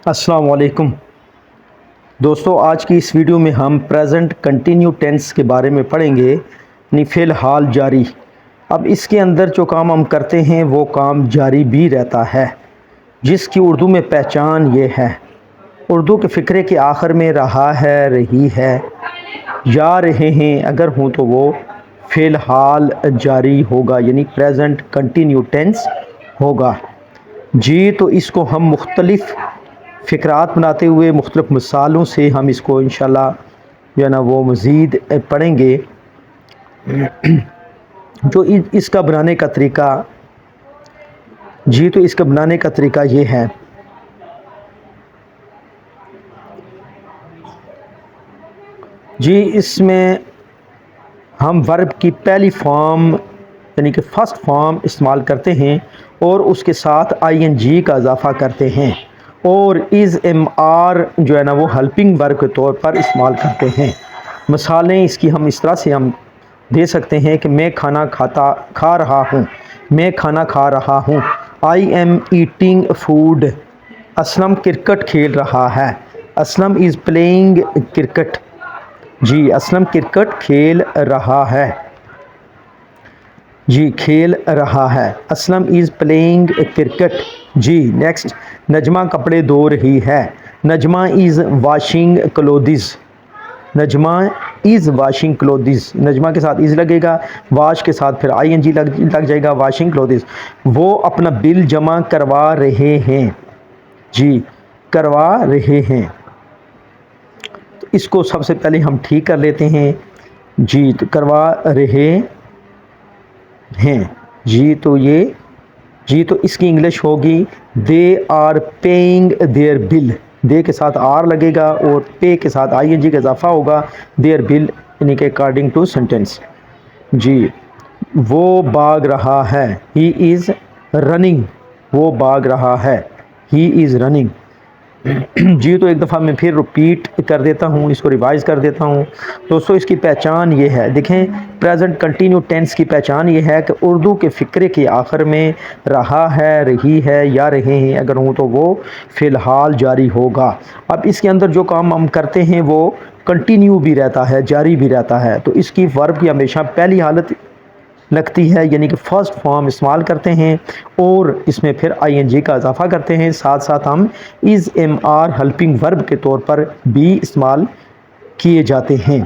अस्सलाम वालेकुम दोस्तों, आज की इस वीडियो में हम प्रेजेंट कंटिन्यू टेंस के बारे में पढ़ेंगे, यानी फ़िलहाल जारी। अब इसके अंदर जो काम हम करते हैं वो काम जारी भी रहता है, जिसकी उर्दू में पहचान ये है। उर्दू के फ़िक्रे के आखिर में रहा है, रही है, या रहे हैं अगर हों तो वो फ़िलहाल जारी होगा, यानी प्रेजेंट कंटिन्यू टेंस होगा जी। तो इसको हम मुख्तलिफ़ फ़िक्रात बनाते हुए मुख्तलिफ़ मिसालों से हम इसको इंशाल्लाह जो है ना वो मज़ीद पढ़ेंगे। जो इसका बनाने का तरीका जी, तो इसका बनाने का तरीका ये है जी। इसमें हम वर्ब की पहली फॉर्म यानी कि फ़र्स्ट फॉर्म इस्तेमाल करते हैं और उसके साथ ING का इजाफ़ा करते हैं, और इज़ MR जो है ना वो हेल्पिंग वर्ब के तौर पर इस्तेमाल करते हैं। मिसालें इसकी हम इस तरह से हम दे सकते हैं कि मैं खाना खा रहा हूँ, मैं खाना खा रहा हूँ। I am eating food। Aslam cricket खेल रहा है, Aslam is playing cricket ji. Aslam cricket खेल रहा है जी, खेल रहा है। Aslam is playing cricket ji. Next, Najma कपड़े धो रही है, Najma is washing clothes. Najma is washing clothes, Najma के साथ इज़ लगेगा, वाश के साथ फिर ING लग जाएगा, वाशिंग क्लोथिस। वो अपना बिल जमा करवा रहे हैं जी, करवा रहे हैं। तो इसको सबसे पहले हम ठीक कर लेते हैं जी। तो करवा रहे हैं जी, तो ये जी, तो इसकी इंग्लिश होगी they are paying their bill. They के साथ आर लगेगा और पे के साथ ING का इजाफा होगा, देयर बिल, यानी कि अकॉर्डिंग टू सेंटेंस जी। वो भाग रहा है, ही इज़ रनिंग। वो भाग रहा है, ही इज़ रनिंग जी। तो एक दफ़ा मैं फिर रिपीट कर देता हूँ, इसको रिवाइज़ कर देता हूँ दोस्तों। इसकी पहचान ये है, देखें, प्रेजेंट कंटिन्यू टेंस की पहचान ये है कि उर्दू के फ़िक्रे के आखिर में रहा है, रही है या रहे हैं अगर हूँ तो वो फ़िलहाल जारी होगा। अब इसके अंदर जो काम हम करते हैं वो कंटिन्यू भी रहता है, जारी भी रहता है। तो इसकी वर्ब की हमेशा पहली हालत लगती है, यानी कि फ़र्स्ट फॉर्म इस्तेमाल करते हैं और इसमें फिर ING का इजाफा करते हैं। साथ साथ हम इज़ MR हेल्पिंग वर्ब के तौर पर भी इस्तेमाल किए जाते हैं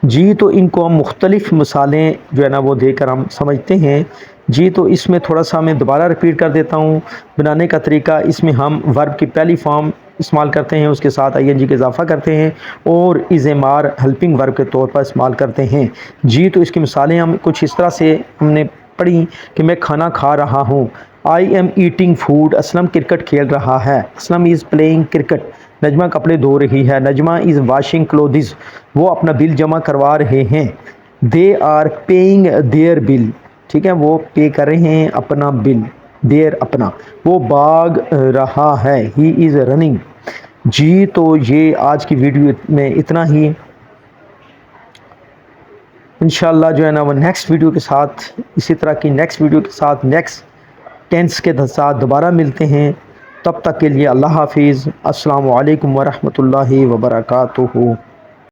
जी। तो इनको हम मुख्तलिफ़ मिसालें जो है ना वो देकर हम समझते हैं जी। तो इसमें थोड़ा सा मैं दोबारा रिपीट कर देता हूँ बनाने का तरीका। इसमें हम वर्ब की पहली फॉर्म इस्तेमाल करते हैं, उसके साथ ING का इजाफा करते हैं और इज़ MR हेल्पिंग वर्ब के तौर पर इस्तेमाल करते हैं जी। तो इसकी मिसालें हम कुछ इस तरह से हमने पढ़ी कि मैं खाना खा रहा हूँ, I am eating food। Aslam cricket खेल रहा है, Aslam is playing cricket. Najma कपड़े धो रही है, नजमा इज़ वाशिंग क्लोथिस। वो अपना बिल जमा करवा रहे हैं, they are paying their bill. ठीक है, वो पे कर रहे हैं अपना बिल, देयर अपना। वो भाग रहा है, ही इज़ रनिंग जी। तो ये आज की वीडियो में इतना ही। इंशाल्लाह जो है ना वो नेक्स्ट वीडियो के साथ, इसी तरह की नेक्स्ट वीडियो के साथ, नेक्स्ट टेंस के साथ दोबारा मिलते हैं। तब तक के लिए अल्लाह हाफिज़। अस्सलामु अलैकुम वरहमतुल्लाहि वबरकातुहू।